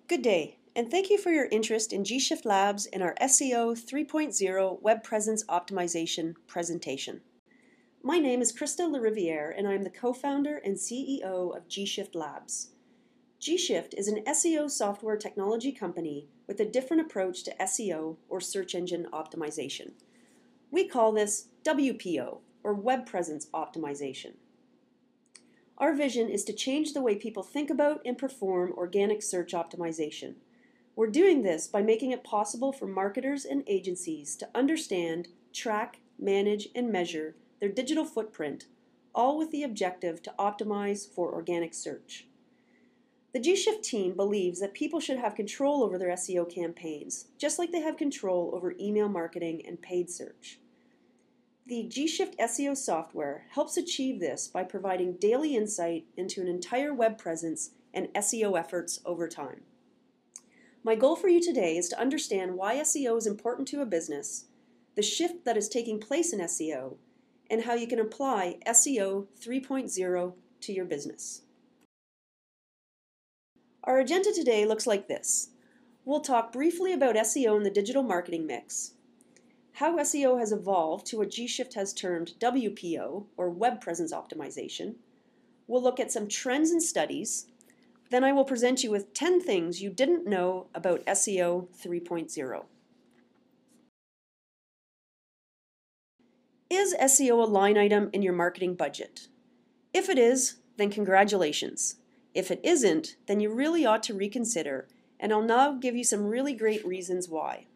Good day, and thank you for your interest in gShift Labs and our SEO 3.0 Web Presence Optimization presentation. My name is Krista Lariviere, and I am the co-founder and CEO of gShift Labs. gShift is an SEO software technology company with a different approach to SEO, or search engine optimization. We call this WPO, or Web Presence Optimization. Our vision is to change the way people think about and perform organic search optimization. We're doing this by making it possible for marketers and agencies to understand, track, manage, and measure their digital footprint, all with the objective to optimize for organic search. The gShift team believes that people should have control over their SEO campaigns, just like they have control over email marketing and paid search. The gShift SEO software helps achieve this by providing daily insight into an entire web presence and SEO efforts over time. My goal for you today is to understand why SEO is important to a business, the shift that is taking place in SEO, and how you can apply SEO 3.0 to your business. Our agenda today looks like this. We'll talk briefly about SEO in the digital marketing mix, how SEO has evolved to what gShift has termed WPO, or Web Presence Optimization. We'll look at some trends and studies. Then I will present you with 10 things you didn't know about SEO 3.0. Is SEO a line item in your marketing budget? If it is, then congratulations. If it isn't, then you really ought to reconsider, and I'll now give you some really great reasons why.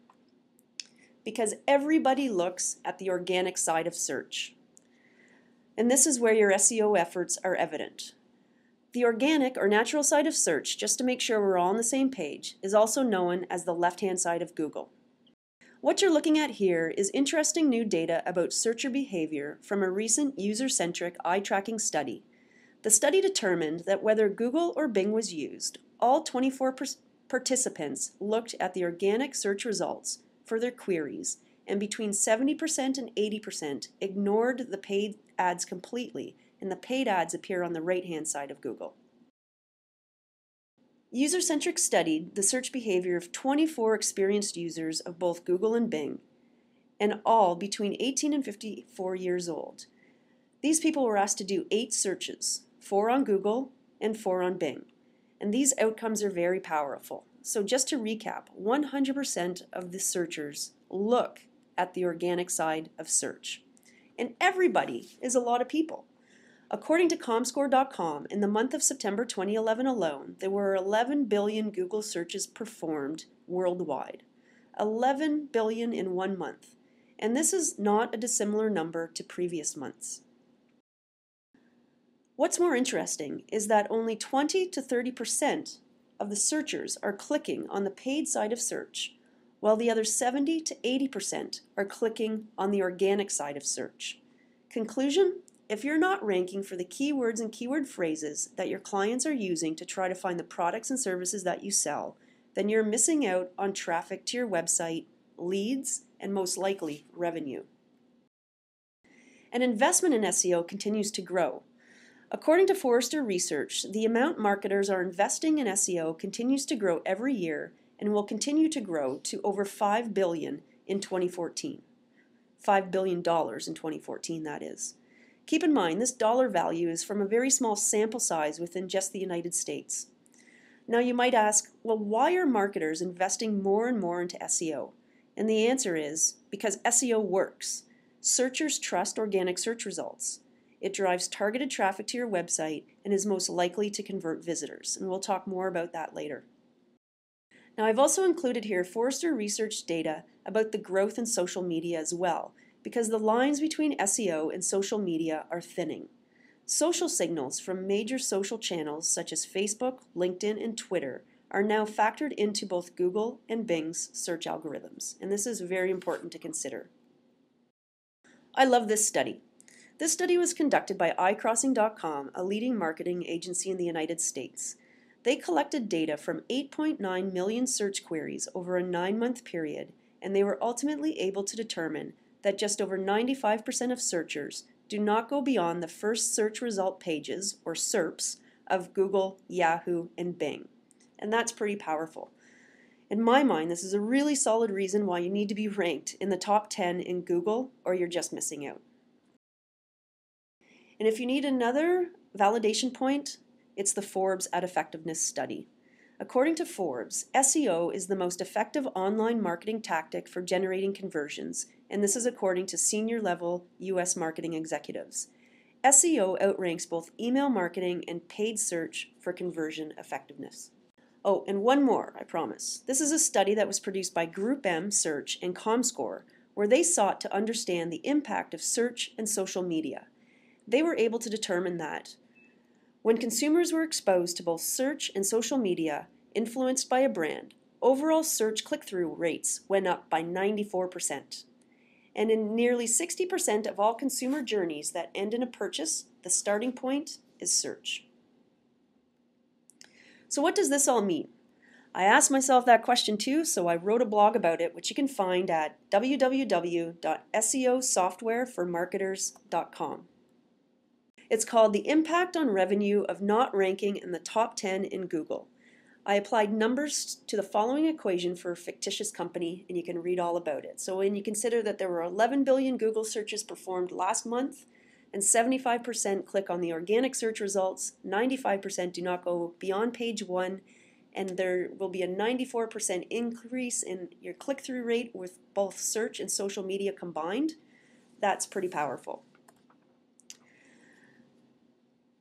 Because everybody looks at the organic side of search. And this is where your SEO efforts are evident. The organic or natural side of search, just to make sure we're all on the same page, is also known as the left-hand side of Google. What you're looking at here is interesting new data about searcher behavior from a recent user-centric eye-tracking study. The study determined that whether Google or Bing was used, all 24 participants looked at the organic search results for their queries, and between 70% and 80% ignored the paid ads completely, and the paid ads appear on the right-hand side of Google. User-centric studied the search behavior of 24 experienced users of both Google and Bing, and all between 18 and 54 years old. These people were asked to do 8 searches, 4 on Google and 4 on Bing, and these outcomes are very powerful. So just to recap, 100% of the searchers look at the organic side of search. And everybody is a lot of people. According to Comscore.com, in the month of September 2011 alone, there were 11 billion Google searches performed worldwide. 11 billion in 1 month. And this is not a dissimilar number to previous months. What's more interesting is that only 20 to 30% of the searchers are clicking on the paid side of search, while the other 70 to 80% are clicking on the organic side of search. Conclusion? If you're not ranking for the keywords and keyword phrases that your clients are using to try to find the products and services that you sell, then you're missing out on traffic to your website, leads, and most likely revenue. And investment in SEO continues to grow. According to Forrester Research, the amount marketers are investing in SEO continues to grow every year and will continue to grow to over $5 billion in 2014. $5 billion in 2014, that is. Keep in mind, this dollar value is from a very small sample size within just the United States. Now you might ask, well, why are marketers investing more and more into SEO? And the answer is because SEO works. Searchers trust organic search results. It drives targeted traffic to your website and is most likely to convert visitors, and we'll talk more about that later. Now I've also included here Forrester Research data about the growth in social media as well, because the lines between SEO and social media are thinning. Social signals from major social channels such as Facebook, LinkedIn, and Twitter are now factored into both Google and Bing's search algorithms, and this is very important to consider. I love this study. This study was conducted by iCrossing.com, a leading marketing agency in the United States. They collected data from 8.9 million search queries over a 9-month period, and they were ultimately able to determine that just over 95% of searchers do not go beyond the first search result pages, or SERPs, of Google, Yahoo, and Bing. and that's pretty powerful. In my mind, this is a really solid reason why you need to be ranked in the top 10 in Google, or you're just missing out. And if you need another validation point, it's the Forbes Ad Effectiveness Study. According to Forbes, SEO is the most effective online marketing tactic for generating conversions, and this is according to senior-level U.S. marketing executives. SEO outranks both email marketing and paid search for conversion effectiveness. Oh, and one more, I promise. This is a study that was produced by Group M Search and ComScore, where they sought to understand the impact of search and social media. They were able to determine that when consumers were exposed to both search and social media influenced by a brand, overall search click-through rates went up by 94%. And in nearly 60% of all consumer journeys that end in a purchase, the starting point is search. So what does this all mean? I asked myself that question too, so I wrote a blog about it, which you can find at www.seosoftwareformarketers.com. It's called The Impact on Revenue of Not Ranking in the Top 10 in Google. I applied numbers to the following equation for a fictitious company, and you can read all about it. So when you consider that there were 11 billion Google searches performed last month, and 75% click on the organic search results, 95% do not go beyond page 1, and there will be a 94% increase in your click-through rate with both search and social media combined, that's pretty powerful.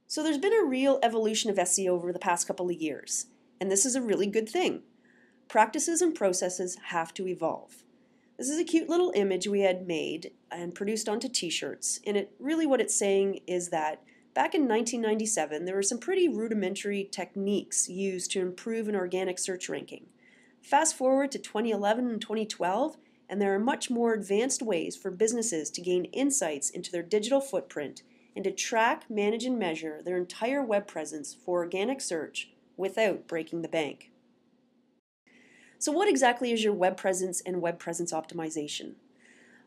So there's been a real evolution of SEO over the past couple of years, and this is a really good thing. Practices and processes have to evolve. This is a cute little image we had made and produced onto t-shirts, and what it's saying is that back in 1997 there were some pretty rudimentary techniques used to improve an organic search ranking. Fast forward to 2011 and 2012, and there are much more advanced ways for businesses to gain insights into their digital footprint and to track, manage, and measure their entire web presence for organic search without breaking the bank. So what exactly is your web presence and web presence optimization?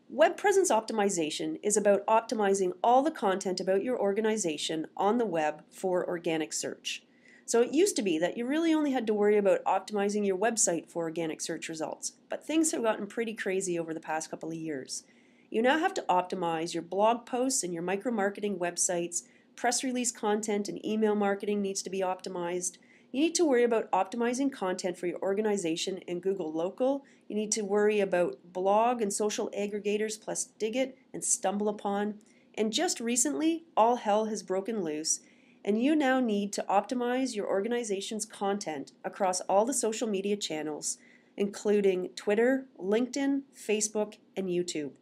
Web presence optimization is about optimizing all the content about your organization on the web for organic search. So it used to be that you really only had to worry about optimizing your website for organic search results, but things have gotten pretty crazy over the past couple of years. You now have to optimize your blog posts and your micro-marketing websites, press release content and email marketing needs to be optimized. You need to worry about optimizing content for your organization in Google Local. You need to worry about blog and social aggregators plus Digit and StumbleUpon. And just recently, all hell has broken loose, and you now need to optimize your organization's content across all the social media channels, including Twitter, LinkedIn, Facebook, and YouTube.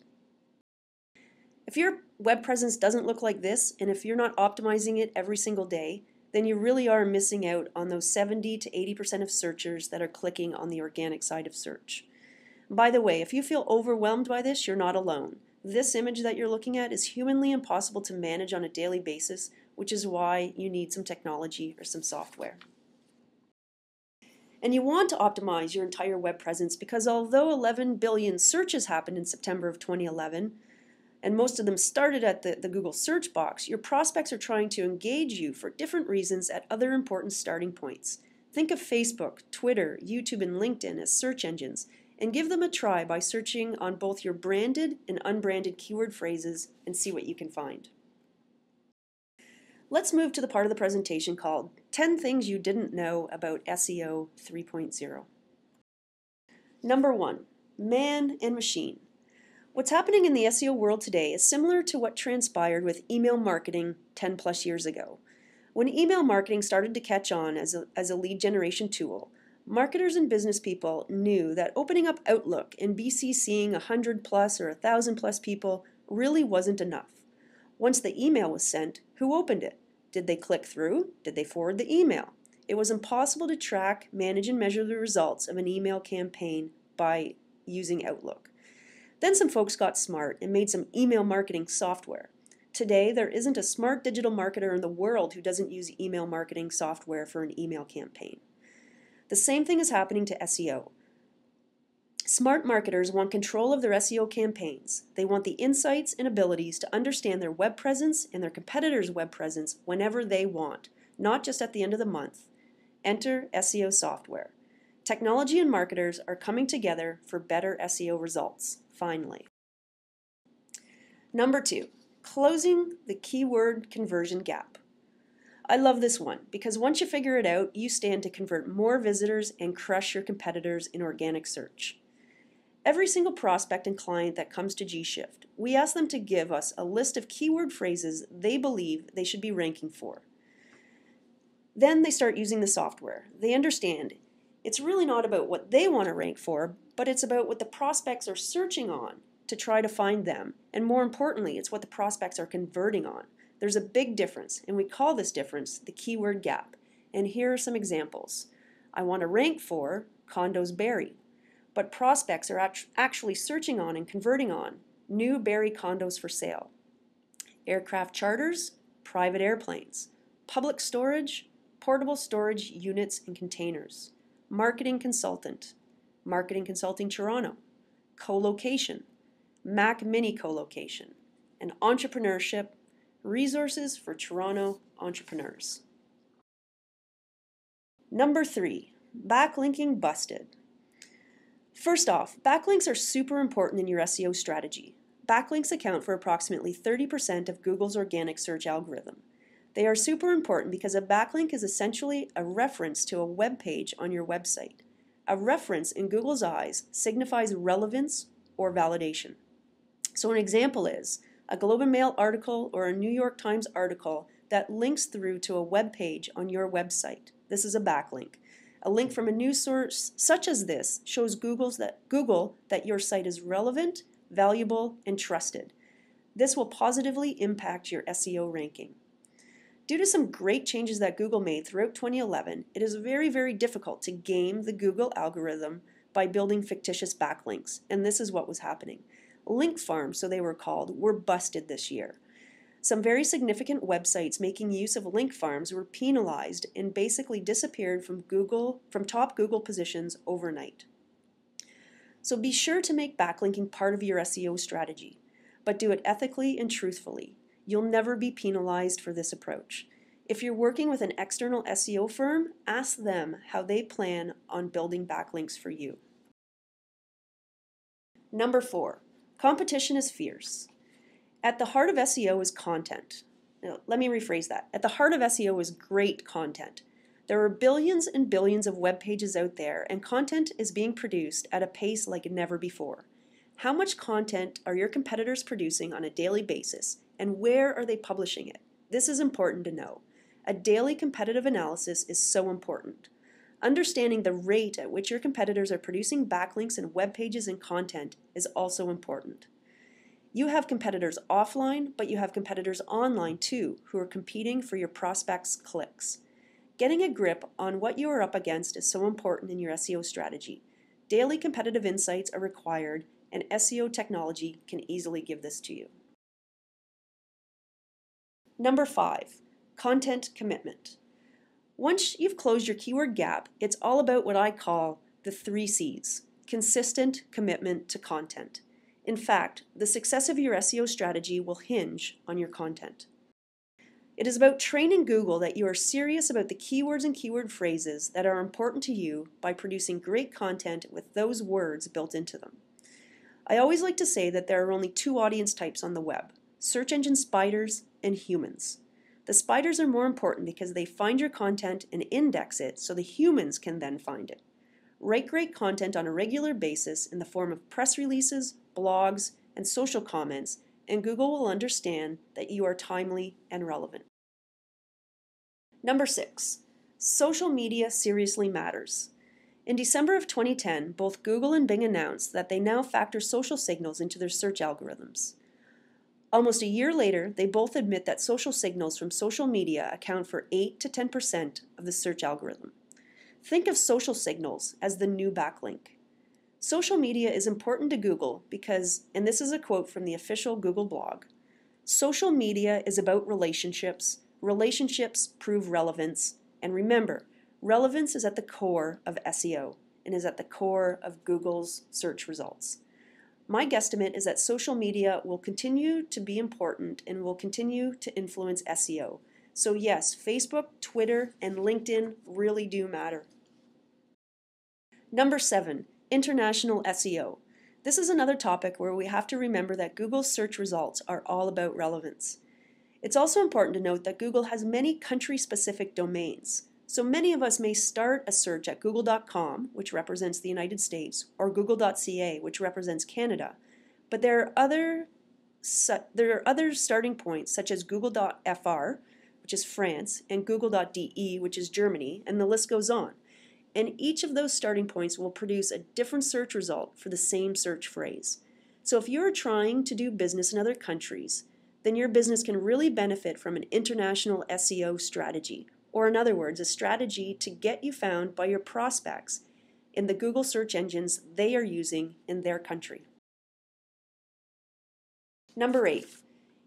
If your web presence doesn't look like this, and if you're not optimizing it every single day, then you really are missing out on those 70 to 80% of searchers that are clicking on the organic side of search. By the way, if you feel overwhelmed by this, you're not alone. This image that you're looking at is humanly impossible to manage on a daily basis, which is why you need some technology or some software. And you want to optimize your entire web presence because although 11 billion searches happened in September of 2011, and most of them started at the Google search box, your prospects are trying to engage you for different reasons at other important starting points. Think of Facebook, Twitter, YouTube, and LinkedIn as search engines, and give them a try by searching on both your branded and unbranded keyword phrases and see what you can find. Let's move to the part of the presentation called 10 Things You Didn't Know About SEO 3.0. Number 1, man and machine. What's happening in the SEO world today is similar to what transpired with email marketing 10 plus years ago. When email marketing started to catch on as a lead generation tool, marketers and business people knew that opening up Outlook and BCCing 100 plus or 1,000 plus people really wasn't enough. Once the email was sent, who opened it? Did they click through? Did they forward the email? It was impossible to track, manage, and measure the results of an email campaign by using Outlook. Then some folks got smart and made some email marketing software. Today, there isn't a smart digital marketer in the world who doesn't use email marketing software for an email campaign. The same thing is happening to SEO. Smart marketers want control of their SEO campaigns. They want the insights and abilities to understand their web presence and their competitors' web presence whenever they want, not just at the end of the month. Enter SEO software. Technology and marketers are coming together for better SEO results, finally. Number 2, closing the keyword conversion gap. I love this one because once you figure it out, you stand to convert more visitors and crush your competitors in organic search. Every single prospect and client that comes to gShift, we ask them to give us a list of keyword phrases they believe they should be ranking for. Then they start using the software. They understand it's really not about what they want to rank for, but it's about what the prospects are searching on to try to find them. And more importantly, it's what the prospects are converting on. There's a big difference, and we call this difference the keyword gap. And here are some examples. I want to rank for condos Barrie, but prospects are actually searching on and converting on new Barrie condos for sale. Aircraft charters, private airplanes, public storage, portable storage units and containers, marketing consultant Toronto, co-location, Mac Mini co-location, and entrepreneurship, resources for Toronto entrepreneurs. Number 3, backlinking busted. First off, backlinks are super important in your SEO strategy. Backlinks account for approximately 30% of Google's organic search algorithm. They are super important because a backlink is essentially a reference to a web page on your website. A reference in Google's eyes signifies relevance or validation. So an example is a Globe and Mail article or a New York Times article that links through to a web page on your website. This is a backlink. A link from a news source such as this shows Google that your site is relevant, valuable, and trusted. This will positively impact your SEO ranking. Due to some great changes that Google made throughout 2011, it is very, very difficult to game the Google algorithm by building fictitious backlinks, and this is what was happening. Link farms, so they were called, were busted this year. Some very significant websites making use of link farms were penalized and basically disappeared from top Google positions overnight. So be sure to make backlinking part of your SEO strategy, but do it ethically and truthfully. You'll never be penalized for this approach. If you're working with an external SEO firm, ask them how they plan on building backlinks for you. Number 4, competition is fierce. At the heart of SEO is content. Now, let me rephrase that. At the heart of SEO is great content. There are billions and billions of web pages out there, and content is being produced at a pace like never before. How much content are your competitors producing on a daily basis, and where are they publishing it? This is important to know. A daily competitive analysis is so important. Understanding the rate at which your competitors are producing backlinks and web pages and content is also important. You have competitors offline, but you have competitors online too, who are competing for your prospects' clicks. Getting a grip on what you are up against is so important in your SEO strategy. Daily competitive insights are required, and SEO technology can easily give this to you. Number 5, content commitment. Once you've closed your keyword gap, it's all about what I call the 3 C's: consistent commitment to content. In fact, the success of your SEO strategy will hinge on your content. It is about training Google that you are serious about the keywords and keyword phrases that are important to you by producing great content with those words built into them. I always like to say that there are only 2 audience types on the web: search engine spiders and humans. The spiders are more important because they find your content and index it so the humans can then find it. Write great content on a regular basis in the form of press releases, blogs, and social comments, and Google will understand that you are timely and relevant. Number 6, social media seriously matters. In December of 2010, both Google and Bing announced that they now factor social signals into their search algorithms. Almost a year later, they both admit that social signals from social media account for 8 to 10% of the search algorithm. Think of social signals as the new backlink. Social media is important to Google because, and this is a quote from the official Google blog, social media is about relationships. Relationships prove relevance. And remember, relevance is at the core of SEO and is at the core of Google's search results. My guesstimate is that social media will continue to be important and will continue to influence SEO. So yes, Facebook, Twitter, and LinkedIn really do matter. Number 7, international SEO. This is another topic where we have to remember that Google's search results are all about relevance. It's also important to note that Google has many country-specific domains. So many of us may start a search at google.com, which represents the United States, or google.ca, which represents Canada. But there are other starting points, such as google.fr, which is France, and google.de, which is Germany, and the list goes on. And each of those starting points will produce a different search result for the same search phrase. So if you're trying to do business in other countries, then your business can really benefit from an international SEO strategy, or in other words, a strategy to get you found by your prospects in the Google search engines they are using in their country. Number 8,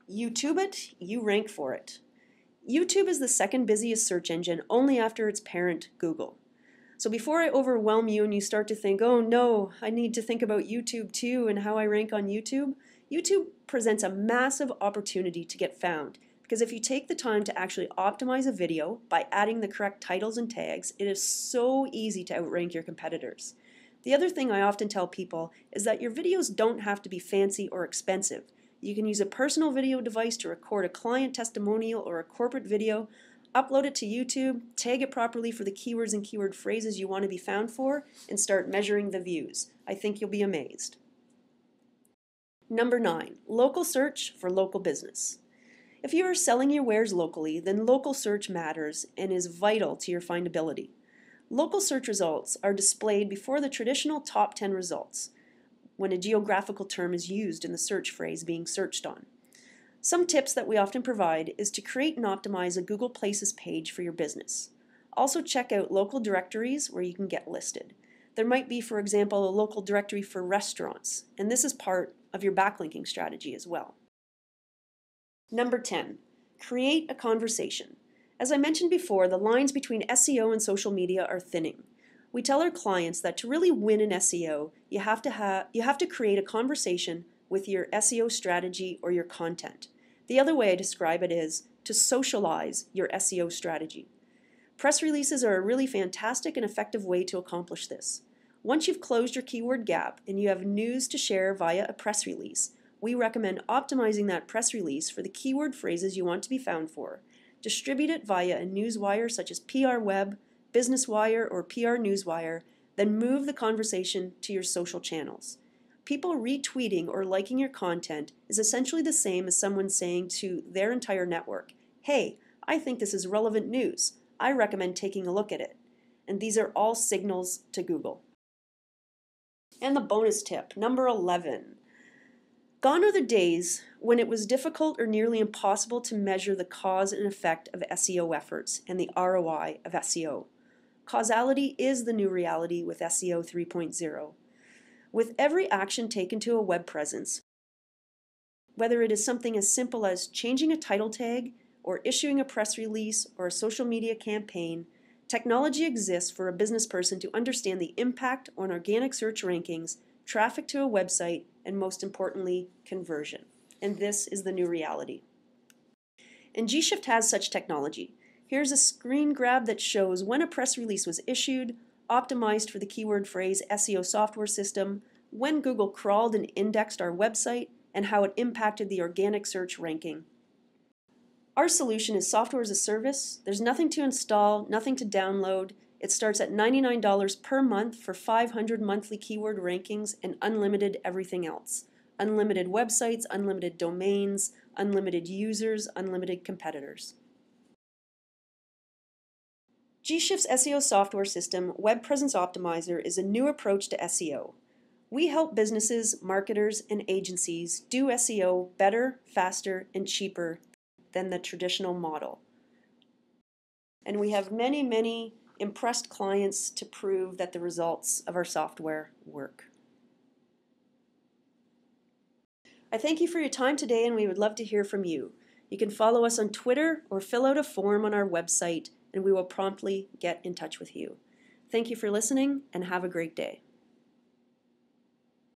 YouTube it, you rank for it. YouTube is the second busiest search engine only after its parent, Google. So before I overwhelm you and you start to think, oh no, I need to think about YouTube too and how I rank on YouTube, YouTube presents a massive opportunity to get found. Because if you take the time to actually optimize a video by adding the correct titles and tags, it is so easy to outrank your competitors. The other thing I often tell people is that your videos don't have to be fancy or expensive. You can use a personal video device to record a client testimonial or a corporate video, upload it to YouTube, tag it properly for the keywords and keyword phrases you want to be found for, and start measuring the views. I think you'll be amazed. Number 9, local search for local business. If you are selling your wares locally, then local search matters and is vital to your findability. Local search results are displayed before the traditional top 10 results when a geographical term is used in the search phrase being searched on. Some tips that we often provide is to create and optimize a Google Places page for your business. Also check out local directories where you can get listed. There might be, for example, a local directory for restaurants, and this is part of your backlinking strategy as well. Number 10, create a conversation. As I mentioned before, the lines between SEO and social media are thinning. We tell our clients that to really win in SEO, you have to create a conversation with your SEO strategy or your content. The other way I describe it is to socialize your SEO strategy. Press releases are a really fantastic and effective way to accomplish this. Once you've closed your keyword gap and you have news to share via a press release, we recommend optimizing that press release for the keyword phrases you want to be found for. Distribute it via a newswire such as PR Web, Business Wire, or PR Newswire, then move the conversation to your social channels. People retweeting or liking your content is essentially the same as someone saying to their entire network, hey, I think this is relevant news. I recommend taking a look at it. And these are all signals to Google. And the bonus tip, number 11. Gone are the days when it was difficult or nearly impossible to measure the cause and effect of SEO efforts and the ROI of SEO. Causality is the new reality with SEO 3.0. With every action taken to a web presence, whether it is something as simple as changing a title tag or issuing a press release or a social media campaign, technology exists for a business person to understand the impact on organic search rankings, traffic to a website, and most importantly, conversion. And this is the new reality. And gShift has such technology. Here's a screen grab that shows when a press release was issued, optimized for the keyword phrase SEO software system, when Google crawled and indexed our website, and how it impacted the organic search ranking. Our solution is software as a service. There's nothing to install, nothing to download. It starts at $99 per month for 500 monthly keyword rankings and unlimited everything else. Unlimited websites, unlimited domains, unlimited users, unlimited competitors. gShift's SEO software system, Web Presence Optimizer, is a new approach to SEO. We help businesses, marketers, and agencies do SEO better, faster, and cheaper than the traditional model. And we have many, many impressed clients to prove that the results of our software work. I thank you for your time today, and we would love to hear from you. You can follow us on Twitter or fill out a form on our website, and we will promptly get in touch with you. Thank you for listening, and have a great day.